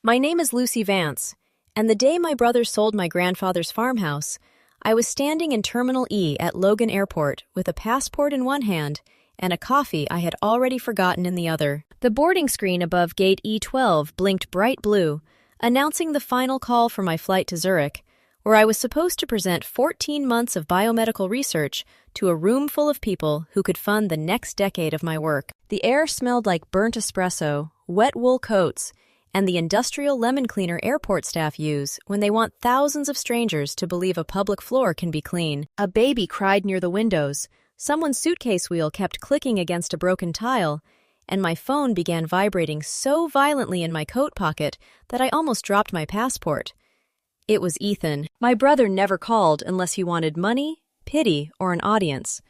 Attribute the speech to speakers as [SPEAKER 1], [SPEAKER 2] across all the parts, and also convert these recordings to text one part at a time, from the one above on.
[SPEAKER 1] My name is Lucy Vance, and the day my brother sold my grandfather's farmhouse, I was standing in Terminal E at Logan Airport with a passport in one hand and a coffee I had already forgotten in the other. The boarding screen above gate E12 blinked bright blue, announcing the final call for my flight to Zurich, where I was supposed to present 14 months of biomedical research to a room full of people who could fund the next decade of my work. The air smelled like burnt espresso, wet wool coats, and the industrial lemon cleaner airport staff use when they want thousands of strangers to believe a public floor can be clean. A baby cried near the windows, someone's suitcase wheel kept clicking against a broken tile, and my phone began vibrating so violently in my coat pocket that I almost dropped my passport. It was Ethan. My brother never called unless he wanted money, pity, or an audience.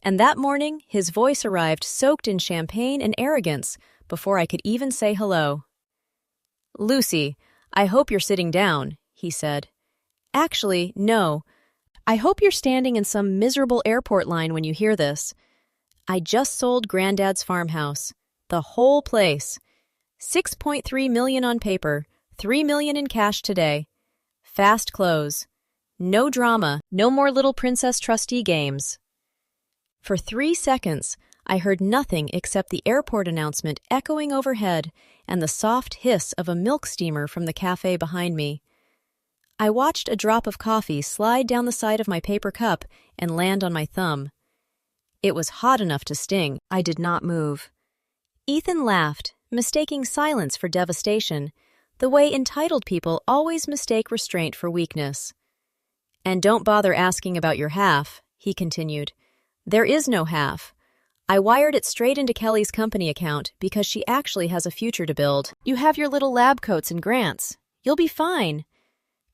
[SPEAKER 1] And that morning, his voice arrived soaked in champagne and arrogance before I could even say hello. "Lucy, I hope you're sitting down," he said. "Actually, no. I hope you're standing in some miserable airport line when you hear this. I just sold Granddad's farmhouse. The whole place. $6.3 million on paper, $3 million in cash today. Fast close. No drama, no more little princess trustee games." For 3 seconds, I heard nothing except the airport announcement echoing overhead and the soft hiss of a milk steamer from the cafe behind me. I watched a drop of coffee slide down the side of my paper cup and land on my thumb. It was hot enough to sting. I did not move. Ethan laughed, mistaking silence for devastation, the way entitled people always mistake restraint for weakness. "And don't bother asking about your half," he continued. "There is no half. I wired it straight into Kelly's company account because she actually has a future to build. You have your little lab coats and grants. You'll be fine.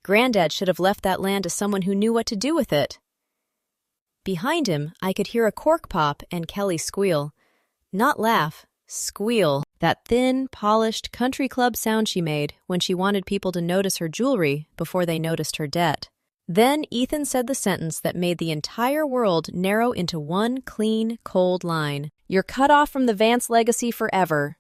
[SPEAKER 1] Granddad should have left that land to someone who knew what to do with it." Behind him, I could hear a cork pop and Kelly squeal. Not laugh, squeal. That thin, polished country club sound she made when she wanted people to notice her jewelry before they noticed her debt. Then Ethan said the sentence that made the entire world narrow into one clean, cold line. "You're cut off from the Vance legacy forever."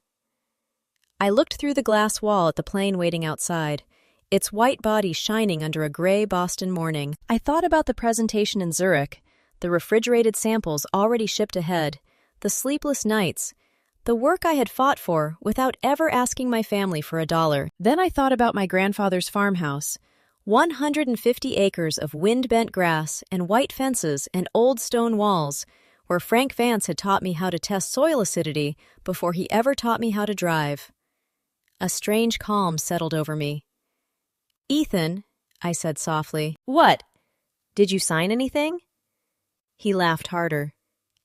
[SPEAKER 1] I looked through the glass wall at the plane waiting outside, its white body shining under a gray Boston morning. I thought about the presentation in Zurich, the refrigerated samples already shipped ahead, the sleepless nights, the work I had fought for without ever asking my family for $1. Then I thought about my grandfather's farmhouse, 150 acres of wind-bent grass and white fences and old stone walls, where Frank Vance had taught me how to test soil acidity before he ever taught me how to drive. A strange calm settled over me. "Ethan," I said softly. "What? Did you sign anything?" He laughed harder.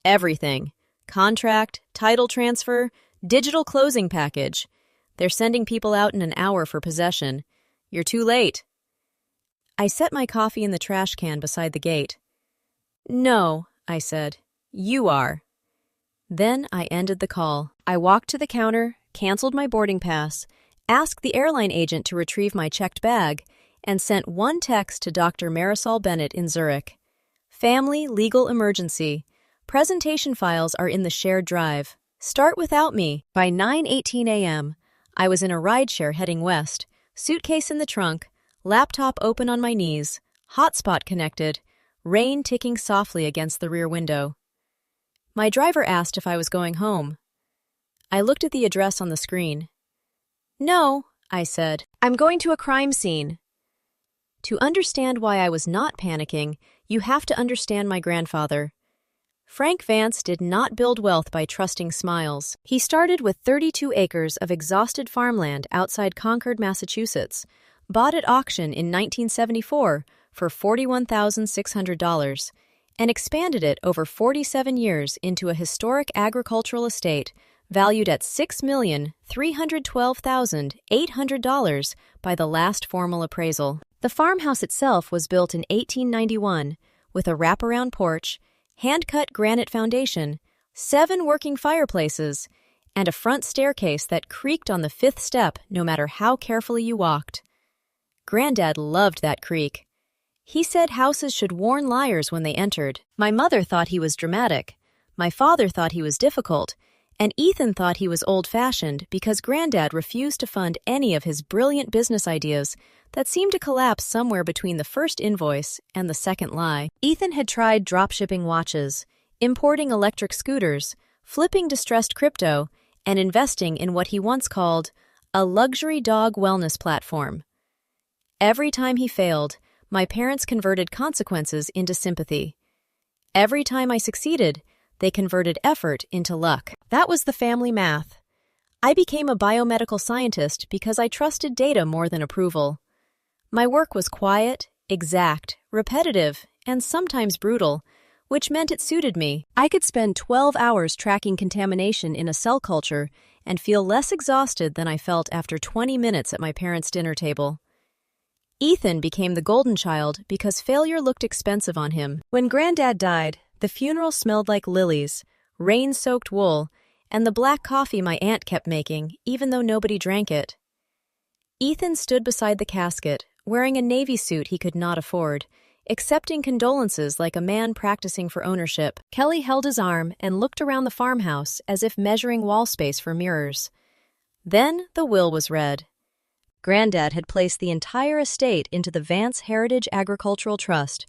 [SPEAKER 1] "Everything. Contract, title transfer, digital closing package. They're sending people out in an hour for possession. You're too late." I set my coffee in the trash can beside the gate. "No," I said. "You are." Then I ended the call. I walked to the counter, canceled my boarding pass, asked the airline agent to retrieve my checked bag, and sent one text to Dr. Marisol Bennett in Zurich. "Family legal emergency. Presentation files are in the shared drive. Start without me." By 9:18 a.m., I was in a rideshare heading west, suitcase in the trunk, laptop open on my knees, hotspot connected, rain ticking softly against the rear window. My driver asked if I was going home. I looked at the address on the screen. "No," I said. "I'm going to a crime scene." To understand why I was not panicking, you have to understand my grandfather. Frank Vance did not build wealth by trusting smiles. He started with 32 acres of exhausted farmland outside Concord, Massachusetts, bought at auction in 1974 for $41,600, and expanded it over 47 years into a historic agricultural estate valued at $6,312,800 by the last formal appraisal. The farmhouse itself was built in 1891 with a wraparound porch, hand-cut granite foundation, 7 working fireplaces, and a front staircase that creaked on the 5th step no matter how carefully you walked. Granddad loved that creak. He said houses should warn liars when they entered. My mother thought he was dramatic. My father thought he was difficult. And Ethan thought he was old-fashioned because Granddad refused to fund any of his brilliant business ideas that seemed to collapse somewhere between the first invoice and the second lie. Ethan had tried dropshipping watches, importing electric scooters, flipping distressed crypto, and investing in what he once called a luxury dog wellness platform. Every time he failed, my parents converted consequences into sympathy. Every time I succeeded, they converted effort into luck. That was the family math. I became a biomedical scientist because I trusted data more than approval. My work was quiet, exact, repetitive, and sometimes brutal, which meant it suited me. I could spend 12 hours tracking contamination in a cell culture and feel less exhausted than I felt after 20 minutes at my parents' dinner table. Ethan became the golden child because failure looked expensive on him. When Granddad died, the funeral smelled like lilies, rain-soaked wool, and the black coffee my aunt kept making, even though nobody drank it. Ethan stood beside the casket, wearing a navy suit he could not afford, accepting condolences like a man practicing for ownership. Kelly held his arm and looked around the farmhouse as if measuring wall space for mirrors. Then the will was read. Granddad had placed the entire estate into the Vance Heritage Agricultural Trust,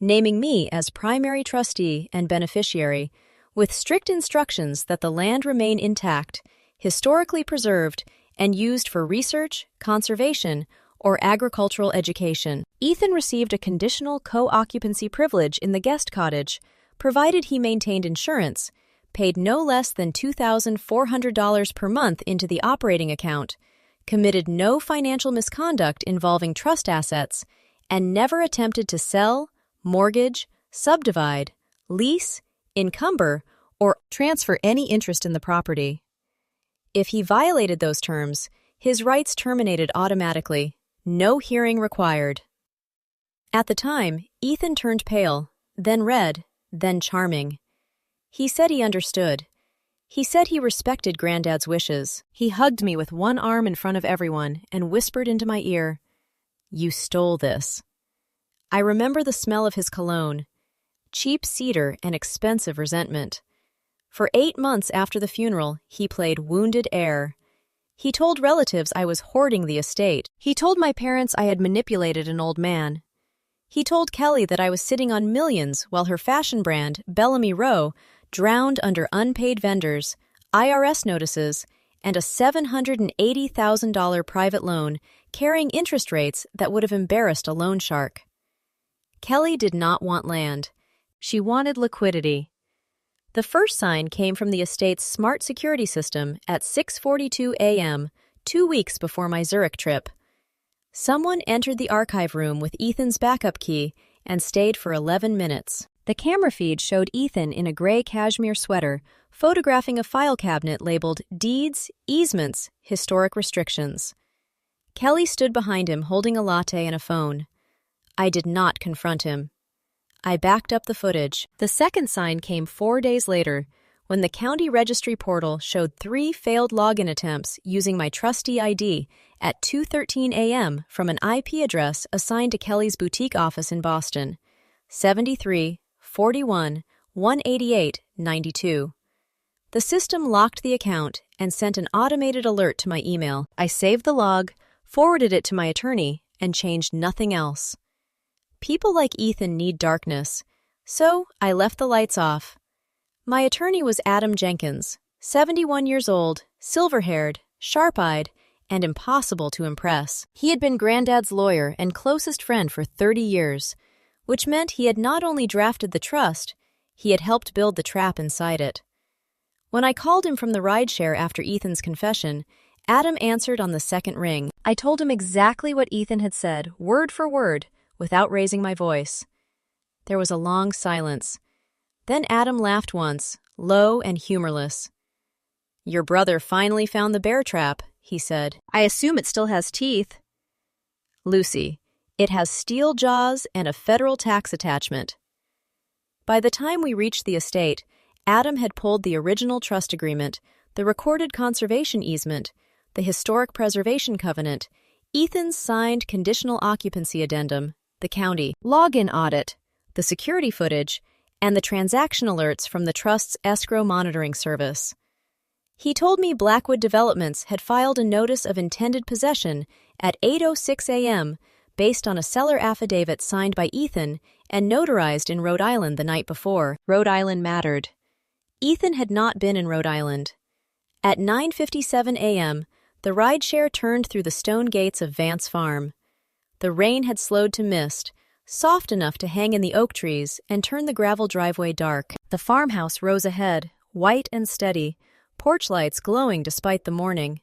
[SPEAKER 1] naming me as primary trustee and beneficiary, with strict instructions that the land remain intact, historically preserved, and used for research, conservation, or agricultural education. Ethan received a conditional co-occupancy privilege in the guest cottage, provided he maintained insurance, paid no less than $2,400 per month into the operating account, committed no financial misconduct involving trust assets, and never attempted to sell, mortgage, subdivide, lease, encumber, or transfer any interest in the property. If he violated those terms, his rights terminated automatically, no hearing required. At the time, Ethan turned pale, then red, then charming. He said he understood. He said he respected Granddad's wishes. He hugged me with one arm in front of everyone and whispered into my ear, "You stole this." I remember the smell of his cologne, cheap cedar and expensive resentment. For 8 months after the funeral, he played wounded air. He told relatives I was hoarding the estate. He told my parents I had manipulated an old man. He told Kelly that I was sitting on millions while her fashion brand, Bellamy Rowe, drowned under unpaid vendors, IRS notices, and a $780,000 private loan carrying interest rates that would have embarrassed a loan shark. Kelly did not want land. She wanted liquidity. The first sign came from the estate's smart security system at 6:42 a.m., 2 weeks before my Zurich trip. Someone entered the archive room with Ethan's backup key and stayed for 11 minutes. The camera feed showed Ethan in a gray cashmere sweater, photographing a file cabinet labeled Deeds, Easements, Historic Restrictions. Kelly stood behind him holding a latte and a phone. I did not confront him. I backed up the footage. The second sign came 4 days later, when the county registry portal showed 3 failed login attempts using my trustee ID at 2:13 a.m. from an IP address assigned to Kelly's boutique office in Boston, 73-41-188-92. The system locked the account and sent an automated alert to my email. I saved the log, forwarded it to my attorney, and changed nothing else. People like Ethan need darkness, so I left the lights off. My attorney was Adam Jenkins, 71 years old, silver-haired, sharp-eyed, and impossible to impress. He had been Granddad's lawyer and closest friend for 30 years, which meant he had not only drafted the trust, he had helped build the trap inside it. When I called him from the rideshare after Ethan's confession, Adam answered on the second ring. I told him exactly what Ethan had said, word for word, without raising my voice. There was a long silence. Then Adam laughed once, low and humorless. "Your brother finally found the bear trap," he said. "I assume it still has teeth." "Lucy, it has steel jaws and a federal tax attachment." By the time we reached the estate, Adam had pulled the original trust agreement, the recorded conservation easement, the historic preservation covenant, Ethan's signed conditional occupancy addendum, the county login audit, the security footage, and the transaction alerts from the trust's escrow monitoring service. He told me Blackwood Developments had filed a notice of intended possession at 8:06 a.m. based on a seller affidavit signed by Ethan and notarized in Rhode Island the night before. Rhode Island mattered. Ethan had not been in Rhode Island. At 9:57 a.m., the rideshare turned through the stone gates of Vance Farm. The rain had slowed to mist, soft enough to hang in the oak trees and turn the gravel driveway dark. The farmhouse rose ahead, white and steady, porch lights glowing despite the morning.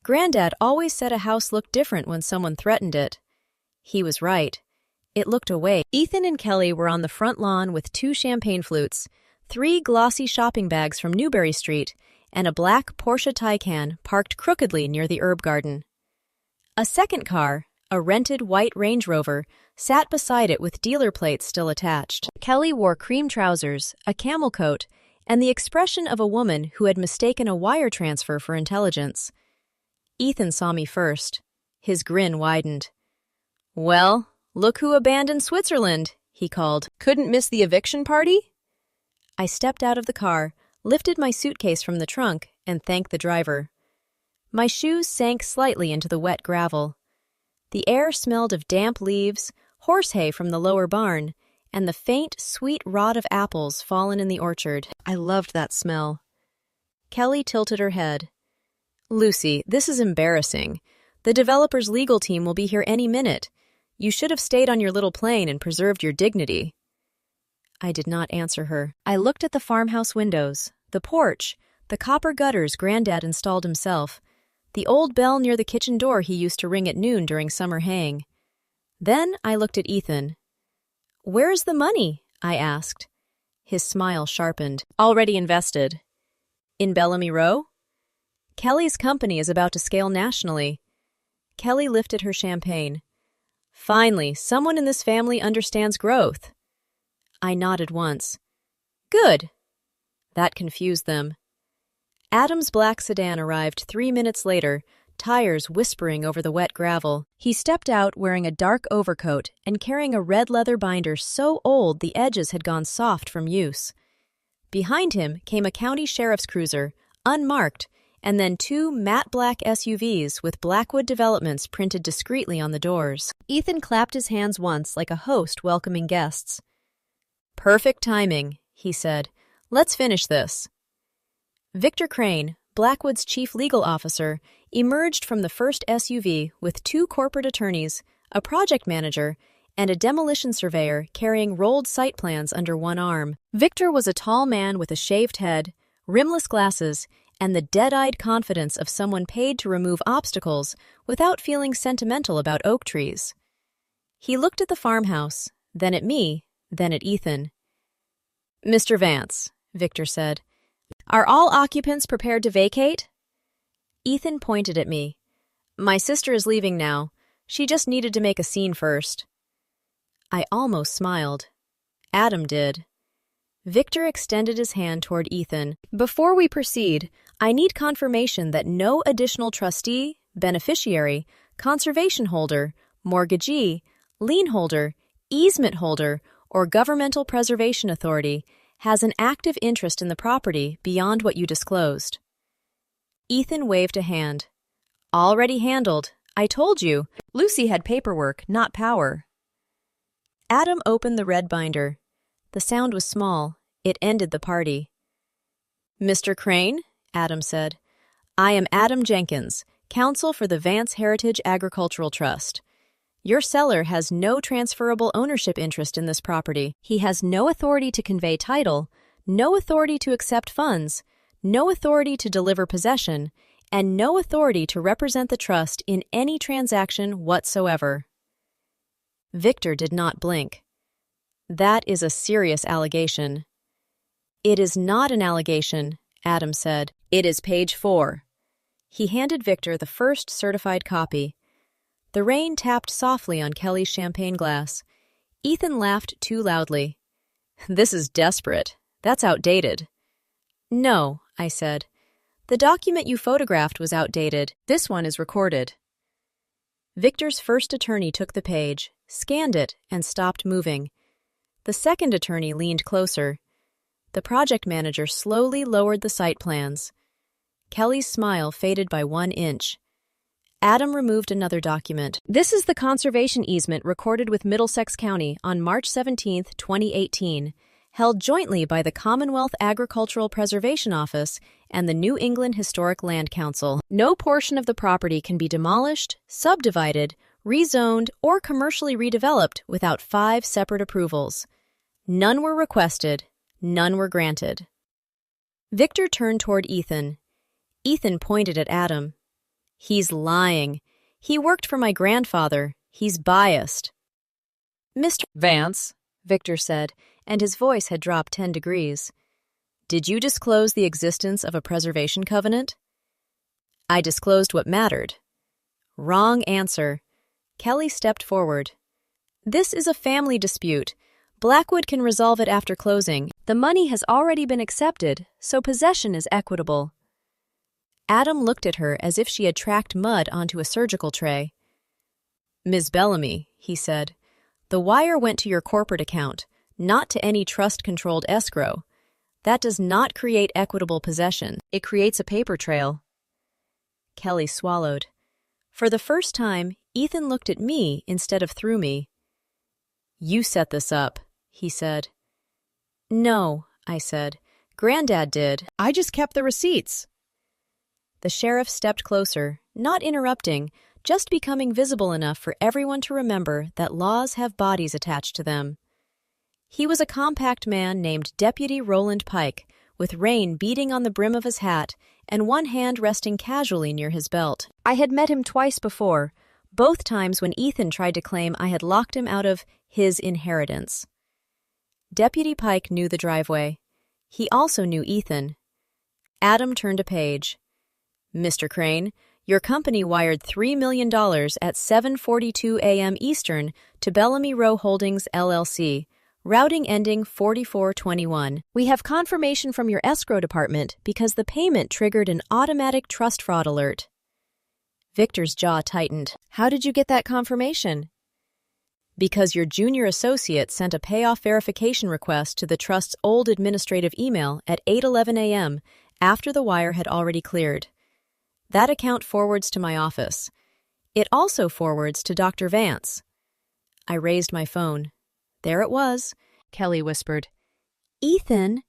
[SPEAKER 1] Granddad always said a house looked different when someone threatened it. He was right. It looked away. Ethan and Kelly were on the front lawn with 2 champagne flutes, 3 glossy shopping bags from Newbury Street, and a black Porsche Taycan parked crookedly near the herb garden. A second car, a rented white Range Rover, sat beside it with dealer plates still attached. Kelly wore cream trousers, a camel coat, and the expression of a woman who had mistaken a wire transfer for intelligence. Ethan saw me first. His grin widened. "Well, look who abandoned Switzerland," he called. "Couldn't miss the eviction party?" I stepped out of the car, lifted my suitcase from the trunk, and thanked the driver. My shoes sank slightly into the wet gravel. The air smelled of damp leaves, horse hay from the lower barn, and the faint, sweet rot of apples fallen in the orchard. I loved that smell. Kelly tilted her head. "Lucy, this is embarrassing. The developer's legal team will be here any minute. You should have stayed on your little plane and preserved your dignity." I did not answer her. I looked at the farmhouse windows, the porch, the copper gutters Granddad installed himself, the old bell near the kitchen door he used to ring at noon during summer haying. Then I looked at Ethan. "Where's the money?" I asked. His smile sharpened. "Already invested." "In Bellamy Row?" "Kelly's company is about to scale nationally." Kelly lifted her champagne. "Finally, someone in this family understands growth." I nodded once. "Good." That confused them. Adam's black sedan arrived 3 minutes later, tires whispering over the wet gravel. He stepped out wearing a dark overcoat and carrying a red leather binder so old the edges had gone soft from use. Behind him came a county sheriff's cruiser, unmarked, and then 2 matte black SUVs with Blackwood Developments printed discreetly on the doors. Ethan clapped his hands once like a host welcoming guests. "Perfect timing," he said. "Let's finish this." Victor Crane, Blackwood's chief legal officer, emerged from the first SUV with 2 corporate attorneys, a project manager, and a demolition surveyor carrying rolled site plans under one arm. Victor was a tall man with a shaved head, rimless glasses, and the dead-eyed confidence of someone paid to remove obstacles without feeling sentimental about oak trees. He looked at the farmhouse, then at me, then at Ethan. "Mr. Vance," Victor said, "are all occupants prepared to vacate?" Ethan pointed at me. "My sister is leaving now. She just needed to make a scene first." I almost smiled. Adam did. Victor extended his hand toward Ethan. "Before we proceed, I need confirmation that no additional trustee, beneficiary, conservation holder, mortgagee, lien holder, easement holder, or governmental preservation authority has an active interest in the property beyond what you disclosed." Ethan waved a hand. "Already handled. I told you. Lucy had paperwork, not power." Adam opened the red binder. The sound was small. It ended the party. "Mr. Crane," Adam said, "I am Adam Jenkins, counsel for the Vance Heritage Agricultural Trust. Your seller has no transferable ownership interest in this property. He has no authority to convey title, no authority to accept funds, no authority to deliver possession, and no authority to represent the trust in any transaction whatsoever." Victor did not blink. "That is a serious allegation." "It is not an allegation," Adam said. "It is page 4. He handed Victor the first certified copy. The rain tapped softly on Kelly's champagne glass. Ethan laughed too loudly. "This is desperate. That's outdated." "No," I said. "The document you photographed was outdated. This one is recorded." Victor's first attorney took the page, scanned it, and stopped moving. The second attorney leaned closer. The project manager slowly lowered the site plans. Kelly's smile faded by 1 inch. Adam removed another document. This is the conservation easement recorded with Middlesex County on March 17, 2018, held jointly by the Commonwealth Agricultural Preservation Office and the New England Historic Land Council. No portion of the property can be demolished, subdivided, rezoned, or commercially redeveloped without 5 separate approvals. None were requested, none were granted. Victor turned toward Ethan. Ethan pointed at Adam. He's lying. He worked for my grandfather. He's biased. Mr.
[SPEAKER 2] Vance,
[SPEAKER 1] Victor said, and his voice had dropped 10 degrees. Did you disclose the existence of a preservation covenant? I disclosed what mattered. Wrong answer. Kelly stepped forward. This is a family dispute. Blackwood can resolve it after closing. The money has already been accepted, so possession is equitable. Adam looked at her as if she had tracked mud onto a surgical tray. Ms. Bellamy, he said, the wire went to your corporate account, not to any trust-controlled escrow. That does not create equitable possession. It creates a paper trail. Kelly swallowed. For the first time, Ethan looked at me instead of through me. You set this up, he said. No, I said. Granddad did. I just kept the receipts. The sheriff stepped closer, not interrupting, just becoming visible enough for everyone to remember that laws have bodies attached to them. He was a compact man named Deputy Roland Pike, with rain beating on the brim of his hat and one hand resting casually near his belt. I had met him twice before, both times when Ethan tried to claim I had locked him out of his inheritance. Deputy Pike knew the driveway. He also knew Ethan. Adam turned a page. Mr. Crane, your company wired $3 million at 7:42 a.m. Eastern to Bellamy Row Holdings, LLC, routing ending 4421. We have confirmation from your escrow department because the payment triggered an automatic trust fraud alert. Victor's jaw tightened. How did you get that confirmation? Because your junior associate sent a payoff verification request to the trust's old administrative email at 8:11 a.m. after the wire had already cleared. That account forwards to my office. It also forwards to Dr. Vance. I raised my phone. There it was, Kelly whispered. Ethan?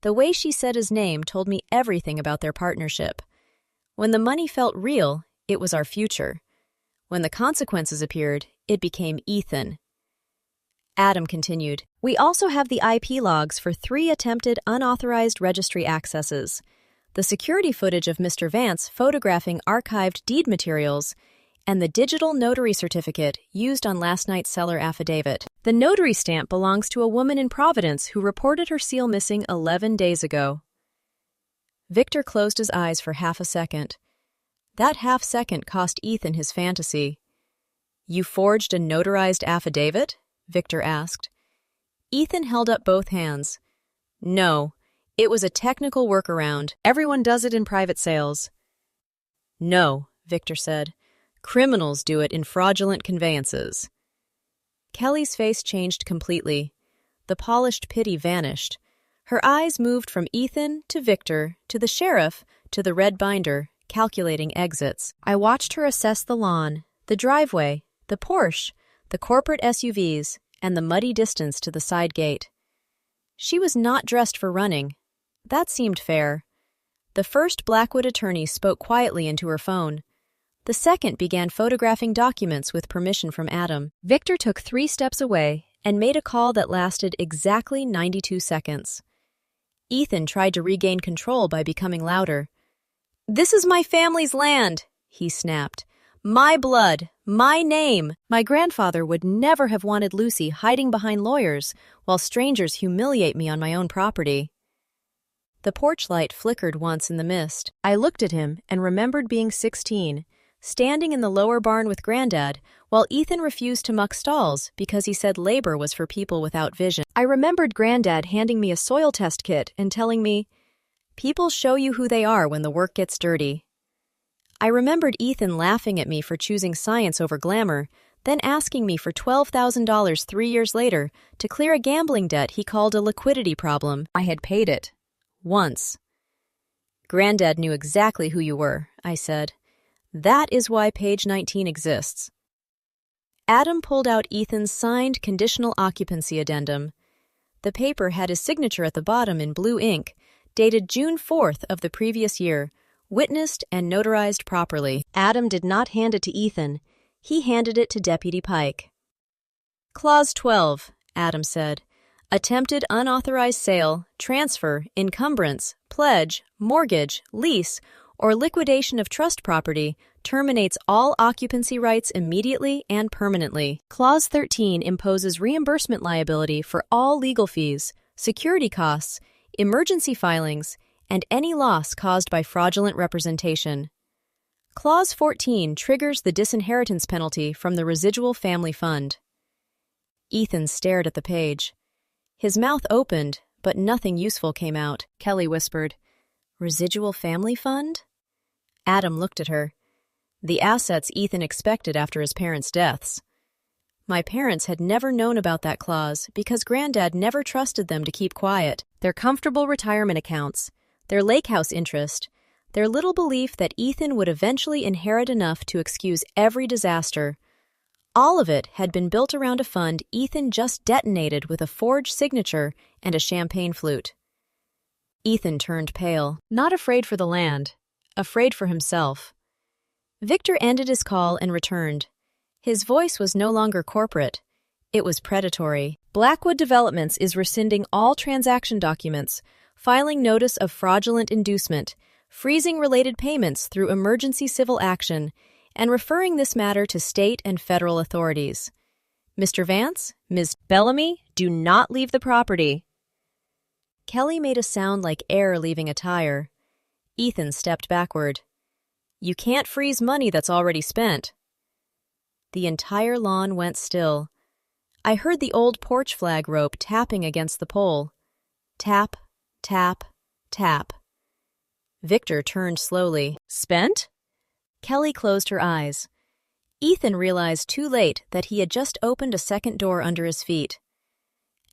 [SPEAKER 1] The way she said his name told me everything about their partnership. When the money felt real, it was our future. When the consequences appeared, it became Ethan. Adam continued, We also have the IP logs for 3 attempted unauthorized registry accesses. The security footage of Mr. Vance photographing archived deed materials, and the digital notary certificate used on last night's seller affidavit. The notary stamp belongs to a woman in Providence who reported her seal missing 11 days ago. Victor closed his eyes for half a second. That half second cost Ethan his fantasy. You forged a notarized affidavit? Victor asked. Ethan held up both hands. No. It was a technical workaround. Everyone does it in private sales. No, Victor said. Criminals do it in fraudulent conveyances. Kelly's face changed completely. The polished pity vanished. Her eyes moved from Ethan to Victor to the sheriff to the red binder, calculating exits. I watched her assess the lawn, the driveway, the Porsche, the corporate SUVs, and the muddy distance to the side gate. She was not dressed for running. That seemed fair. The first Blackwood attorney spoke quietly into her phone. The second began photographing documents with permission from Adam. Victor took 3 steps away and made a call that lasted exactly 92 seconds. Ethan tried to regain control by becoming louder. This is my family's land, he snapped. My blood, my name. My grandfather would never have wanted Lucy hiding behind lawyers while strangers humiliate me on my own property. The porch light flickered once in the mist. I looked at him and remembered being 16, standing in the lower barn with Granddad, while Ethan refused to muck stalls because he said labor was for people without vision. I remembered Granddad handing me a soil test kit and telling me, people show you who they are when the work gets dirty. I remembered Ethan laughing at me for choosing science over glamour, then asking me for $12,000 3 years later to clear a gambling debt he called a liquidity problem. I had paid it. Once. Granddad knew exactly who you were, I said. That is why page 19 exists. Adam pulled out Ethan's signed conditional occupancy addendum. The paper had his signature at the bottom in blue ink, dated June 4th of the previous year, witnessed and notarized properly. Adam did not hand it to Ethan. He handed it to Deputy Pike. Clause 12, Adam said. Attempted unauthorized sale, transfer, encumbrance, pledge, mortgage, lease, or liquidation of trust property terminates all occupancy rights immediately and permanently. Clause 13 imposes reimbursement liability for all legal fees, security costs, emergency filings, and any loss caused by fraudulent representation. Clause 14 triggers the disinheritance penalty from the residual family fund. Ethan stared at the page. His mouth opened, but nothing useful came out. Kelly whispered, "Residual family fund?" Adam looked at her. The assets Ethan expected after his parents' deaths. My parents had never known about that clause because Granddad never trusted them to keep quiet. Their comfortable retirement accounts, their lake house interest, their little belief that Ethan would eventually inherit enough to excuse every disaster. All of it had been built around a fund Ethan just detonated with a forged signature and a champagne flute. Ethan turned pale, not afraid for the land, afraid for himself. Victor ended his call and returned. His voice was no longer corporate. It was predatory. Blackwood Developments is rescinding all transaction documents, filing notice of fraudulent inducement, freezing related payments through emergency civil action, and referring this matter to state and federal authorities. Mr. Vance, Ms. Bellamy, do not leave the property. Kelly made a sound like air leaving a tire. Ethan stepped backward. You can't freeze money that's already spent. The entire lawn went still. I heard the old porch flag rope tapping against the pole. Tap, tap, tap. Victor turned slowly. Spent? Kelly closed her eyes. Ethan realized too late that he had just opened a second door under his feet.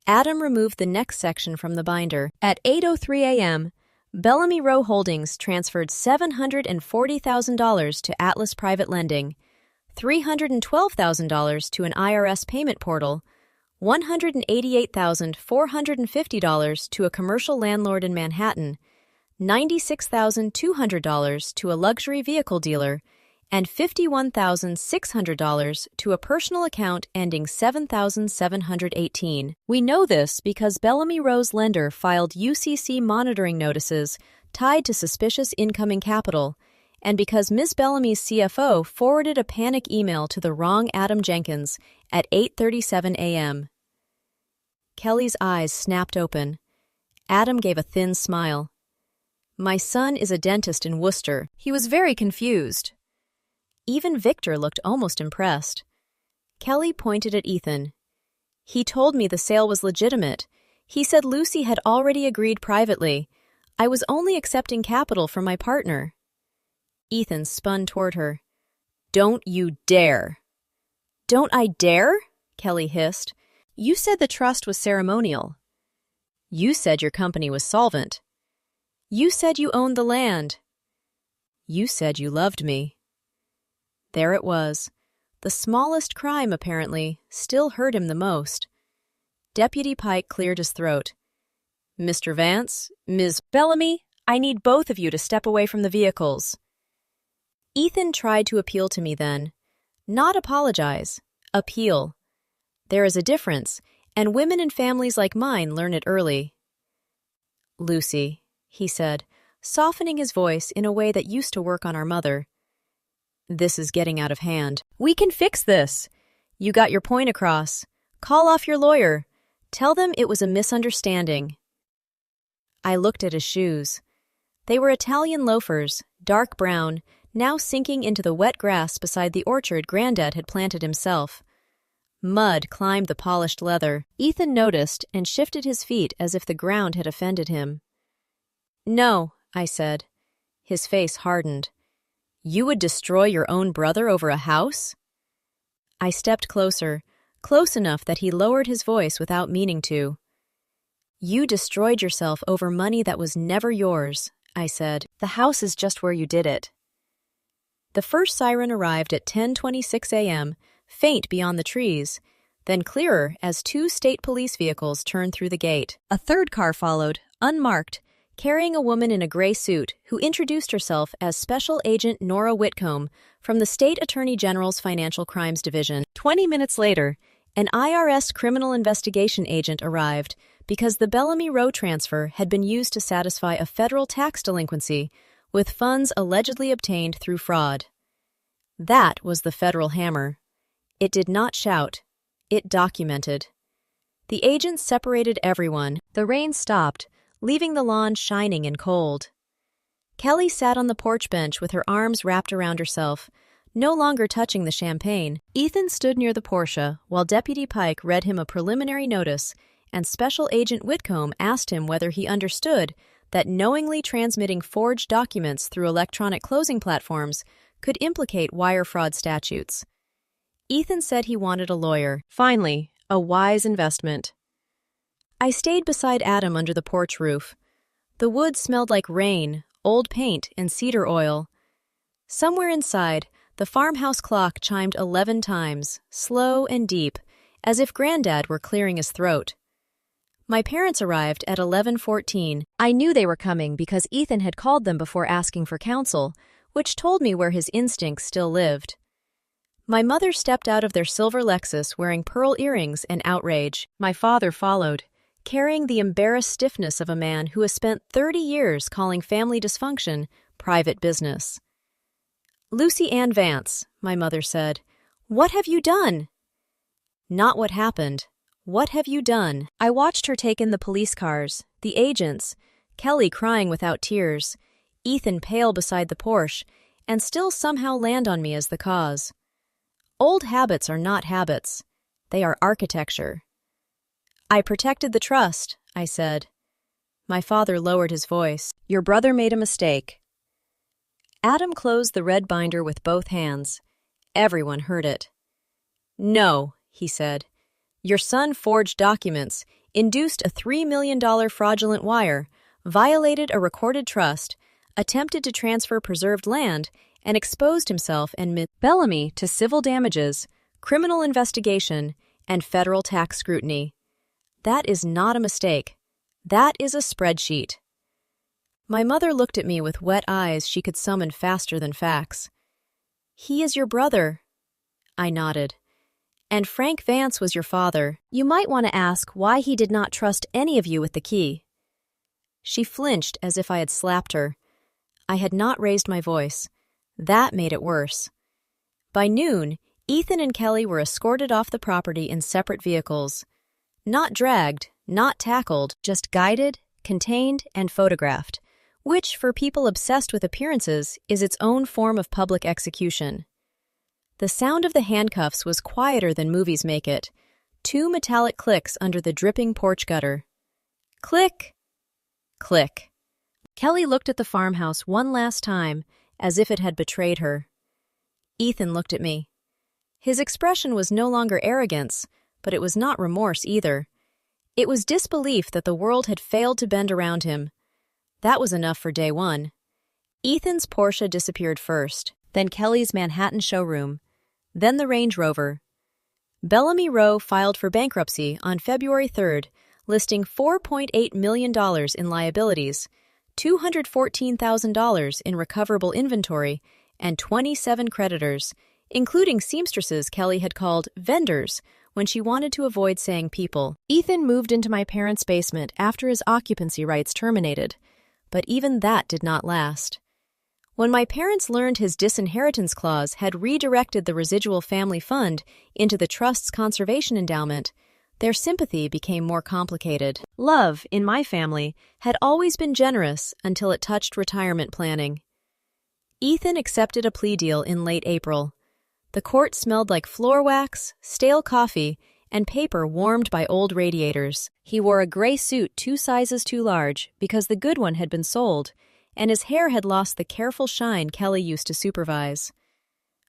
[SPEAKER 1] Adam removed the next section from the binder. At 8:03 a.m., Bellamy Row Holdings transferred $740,000 to Atlas Private Lending, $312,000 to an IRS payment portal, $188,450 to a commercial landlord in Manhattan, $96,200 to a luxury vehicle dealer, and $51,600 to a personal account ending 7,718. We know this because Bellamy Row's lender filed UCC monitoring notices tied to suspicious incoming capital, and because Ms. Bellamy's CFO forwarded a panic email to the wrong Adam Jenkins at 8:37 a.m. Kelly's eyes snapped open. Adam gave a thin smile. My son is a dentist in Worcester. He was very confused. Even Victor looked almost impressed. Kelly pointed at Ethan. He told me the sale was legitimate. He said Lucy had already agreed privately. I was only accepting capital from my partner. Ethan spun toward her. Don't you dare. Don't I dare? Kelly hissed. You said the trust was ceremonial. You said your company was solvent. You said you owned the land. You said you loved me. There it was. The smallest crime, apparently, still hurt him the most. Deputy Pike cleared his throat. Mr. Vance, Ms. Bellamy, I need both of you to step away from the vehicles. Ethan tried to appeal to me then. Not apologize. Appeal. There is a difference, and women in families like mine learn it early. Lucy, he said, softening his voice in a way that used to work on our mother. This is getting out of hand. We can fix this. You got your point across. Call off your lawyer. Tell them it was a misunderstanding. I looked at his shoes. They were Italian loafers, dark brown, now sinking into the wet grass beside the orchard Granddad had planted himself. Mud climbed the polished leather. Ethan noticed and shifted his feet as if the ground had offended him. No, I said. His face hardened. You would destroy your own brother over a house? I stepped closer, close enough that he lowered his voice without meaning to. You destroyed yourself over money that was never yours, I said. "The house is just where you did it." The first siren arrived at 10:26 a.m., faint beyond the trees, then clearer as two state police vehicles turned through the gate. A third car followed, unmarked, carrying a woman in a gray suit who introduced herself as Special Agent Nora Whitcomb from the State Attorney General's Financial Crimes Division. 20 minutes later, an IRS criminal investigation agent arrived because the Bellamy Row transfer had been used to satisfy a federal tax delinquency with funds allegedly obtained through fraud. That was the federal hammer. It did not shout. It documented. The agents separated everyone. The rain stopped, leaving the lawn shining and cold. Kelly sat on the porch bench with her arms wrapped around herself, no longer touching the champagne. Ethan stood near the Porsche while Deputy Pike read him a preliminary notice, and Special Agent Whitcomb asked him whether he understood that knowingly transmitting forged documents through electronic closing platforms could implicate wire fraud statutes. Ethan said he wanted a lawyer. Finally, a wise investment. I stayed beside Adam under the porch roof. The wood smelled like rain, old paint, and cedar oil. Somewhere inside, the farmhouse clock chimed 11 times, slow and deep, as if Granddad were clearing his throat. My parents arrived at 11:14. I knew they were coming because Ethan had called them before asking for counsel, which told me where his instincts still lived. My mother stepped out of their silver Lexus wearing pearl earrings and outrage. My father followed, carrying the embarrassed stiffness of a man who has spent 30 years calling family dysfunction private business. "Lucy Ann Vance," my mother said, "what have you done?" Not what happened. What have you done? I watched her take in the police cars, the agents, Kelly crying without tears, Ethan pale beside the Porsche, and still somehow land on me as the cause. Old habits are not habits. They are architecture. "I protected the trust," I said. My father lowered his voice. "Your brother made a mistake." Adam closed the red binder with both hands. Everyone heard it. "No," he said. "Your son forged documents, induced a $3 million fraudulent wire, violated a recorded trust, attempted to transfer preserved land, and exposed himself and Bellamy to civil damages, criminal investigation, and federal tax scrutiny. That is not a mistake. That is a spreadsheet." My mother looked at me with wet eyes she could summon faster than facts. "He is your brother." I nodded. "And Frank Vance was your father. You might want to ask why he did not trust any of you with the key." She flinched as if I had slapped her. I had not raised my voice. That made it worse. By noon, Ethan and Kelly were escorted off the property in separate vehicles. Not dragged, not tackled, just guided, contained, and photographed, which, for people obsessed with appearances, is its own form of public execution. The sound of the handcuffs was quieter than movies make it. 2 metallic clicks under the dripping porch gutter. Click! Click. Kelly looked at the farmhouse one last time, as if it had betrayed her. Ethan looked at me. His expression was no longer arrogance, but it was not remorse either. It was disbelief that the world had failed to bend around him. That was enough for day one. Ethan's Porsche disappeared first, then Kelly's Manhattan showroom, then the Range Rover. Bellamy Row filed for bankruptcy on February 3rd, listing $4.8 million in liabilities, $214,000 in recoverable inventory, and 27 creditors, including seamstresses Kelly had called vendors when she wanted to avoid saying people. Ethan moved into my parents' basement after his occupancy rights terminated, but even that did not last. When my parents learned his disinheritance clause had redirected the residual family fund into the trust's conservation endowment, their sympathy became more complicated. Love, in my family, had always been generous until it touched retirement planning. Ethan accepted a plea deal in late April. The court smelled like floor wax, stale coffee, and paper warmed by old radiators. He wore a gray suit 2 sizes too large because the good one had been sold, and his hair had lost the careful shine Kelly used to supervise.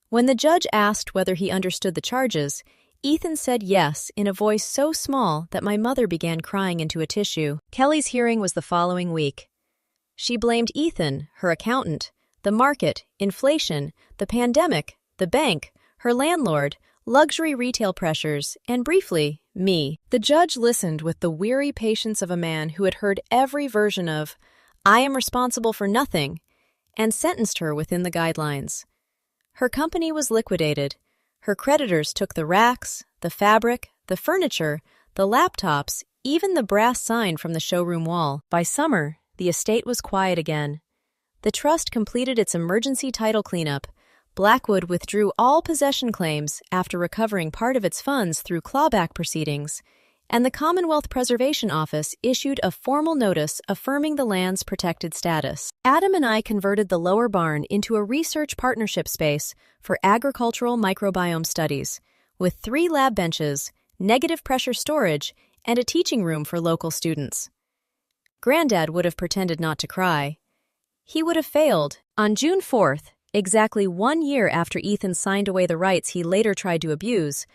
[SPEAKER 1] When the judge asked whether he understood the charges, Ethan said yes in a voice so small that my mother began crying into a tissue. Kelly's hearing was the following week. She blamed Ethan, her accountant, the market, inflation, the pandemic, the bank, her landlord, luxury retail pressures, and briefly, me. The judge listened with the weary patience of a man who had heard every version of, "I am responsible for nothing," and sentenced her within the guidelines. Her company was liquidated. Her creditors took the racks, the fabric, the furniture, the laptops, even the brass sign from the showroom wall. By summer, the estate was quiet again. The trust completed its emergency title cleanup. Blackwood withdrew all possession claims after recovering part of its funds through clawback proceedings, and the Commonwealth Preservation Office issued a formal notice affirming the land's protected status. Adam and I converted the lower barn into a research partnership space for agricultural microbiome studies, with 3 lab benches, negative pressure storage, and a teaching room for local students. Granddad would have pretended not to cry. He would have failed. On June 4th, exactly 1 year after Ethan signed away the rights he later tried to abuse,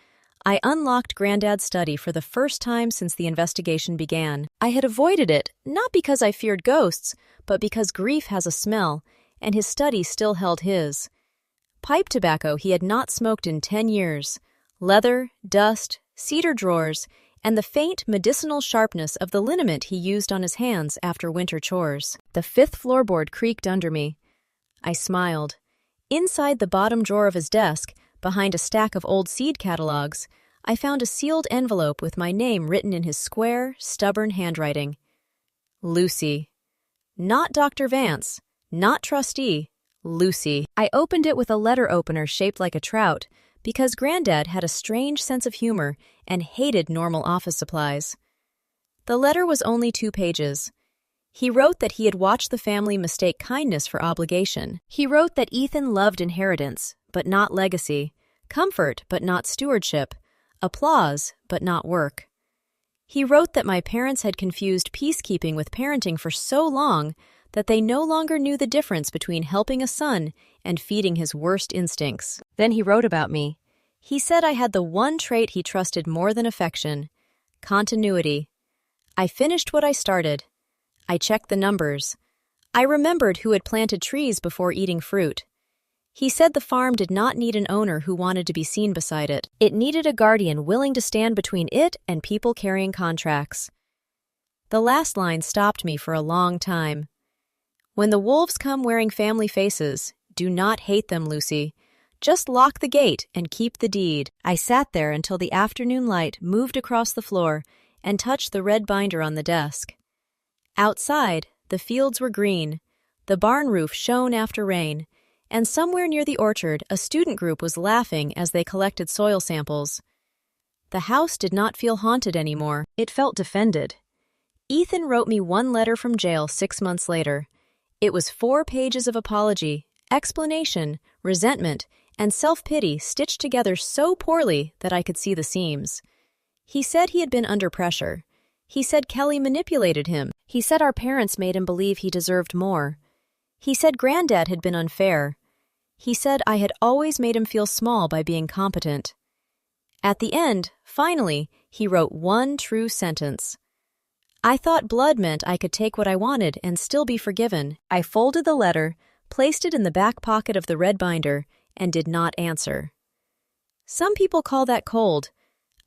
[SPEAKER 1] I unlocked Granddad's study for the first time since the investigation began. I had avoided it, not because I feared ghosts, but because grief has a smell, and his study still held his. Pipe tobacco he had not smoked in 10 years, leather, dust, cedar drawers, and the faint medicinal sharpness of the liniment he used on his hands after winter chores. The 5th floorboard creaked under me. I smiled. Inside the bottom drawer of his desk, behind a stack of old seed catalogs, I found a sealed envelope with my name written in his square, stubborn handwriting. Lucy. Not Dr. Vance, not trustee, Lucy. I opened it with a letter opener shaped like a trout, because Granddad had a strange sense of humor and hated normal office supplies. The letter was only 2 pages. He wrote that he had watched the family mistake kindness for obligation. He wrote that Ethan loved inheritance, but not legacy, comfort, but not stewardship, applause, but not work. He wrote that my parents had confused peacekeeping with parenting for so long that they no longer knew the difference between helping a son and feeding his worst instincts. Then he wrote about me. He said I had the one trait he trusted more than affection: continuity. I finished what I started. I checked the numbers. I remembered who had planted trees before eating fruit. He said the farm did not need an owner who wanted to be seen beside it. It needed a guardian willing to stand between it and people carrying contracts. The last line stopped me for a long time. When the wolves come wearing family faces, do not hate them, Lucy. Just lock the gate and keep the deed. I sat there until the afternoon light moved across the floor and touched the red binder on the desk. Outside, the fields were green. The barn roof shone after rain, and somewhere near the orchard, a student group was laughing as they collected soil samples. The house did not feel haunted anymore. It felt defended. Ethan wrote me one letter from jail 6 months later. It was 4 pages of apology, explanation, resentment, and self-pity stitched together so poorly that I could see the seams. He said he had been under pressure. He said Kelly manipulated him. He said our parents made him believe he deserved more. He said Granddad had been unfair. He said I had always made him feel small by being competent. At the end, finally, he wrote one true sentence. I thought blood meant I could take what I wanted and still be forgiven. I folded the letter, placed it in the back pocket of the red binder, and did not answer. Some people call that cold.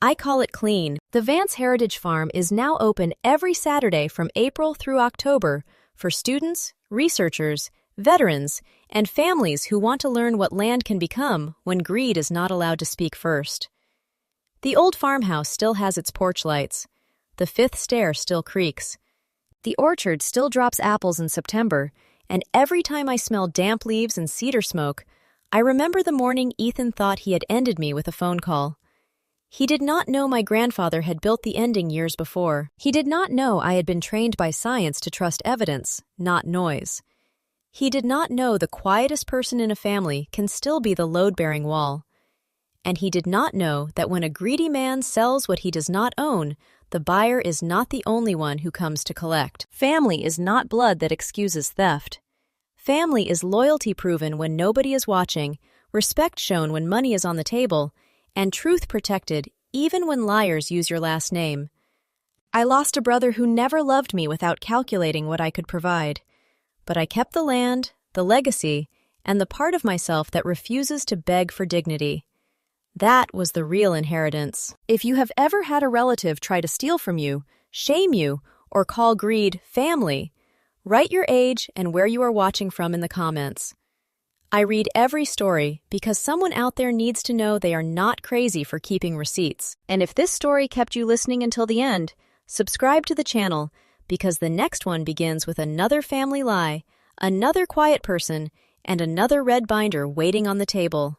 [SPEAKER 1] I call it clean. The Vance Heritage Farm is now open every Saturday from April through October for students, researchers, veterans, and families who want to learn what land can become when greed is not allowed to speak first. The old farmhouse still has its porch lights. The 5th stair still creaks. The orchard still drops apples in September, and every time I smell damp leaves and cedar smoke, I remember the morning Ethan thought he had ended me with a phone call. He did not know my grandfather had built the ending years before. He did not know I had been trained by science to trust evidence, not noise. He did not know the quietest person in a family can still be the load-bearing wall. And he did not know that when a greedy man sells what he does not own, the buyer is not the only one who comes to collect. Family is not blood that excuses theft. Family is loyalty proven when nobody is watching, respect shown when money is on the table, and truth protected even when liars use your last name. I lost a brother who never loved me without calculating what I could provide. But I kept the land, the legacy, and the part of myself that refuses to beg for dignity. That was the real inheritance. If you have ever had a relative try to steal from you, shame you, or call greed family, write your age and where you are watching from in the comments. I read every story because someone out there needs to know they are not crazy for keeping receipts. And if this story kept you listening until the end, subscribe to the channel because the next one begins with another family lie, another quiet person, and another red binder waiting on the table.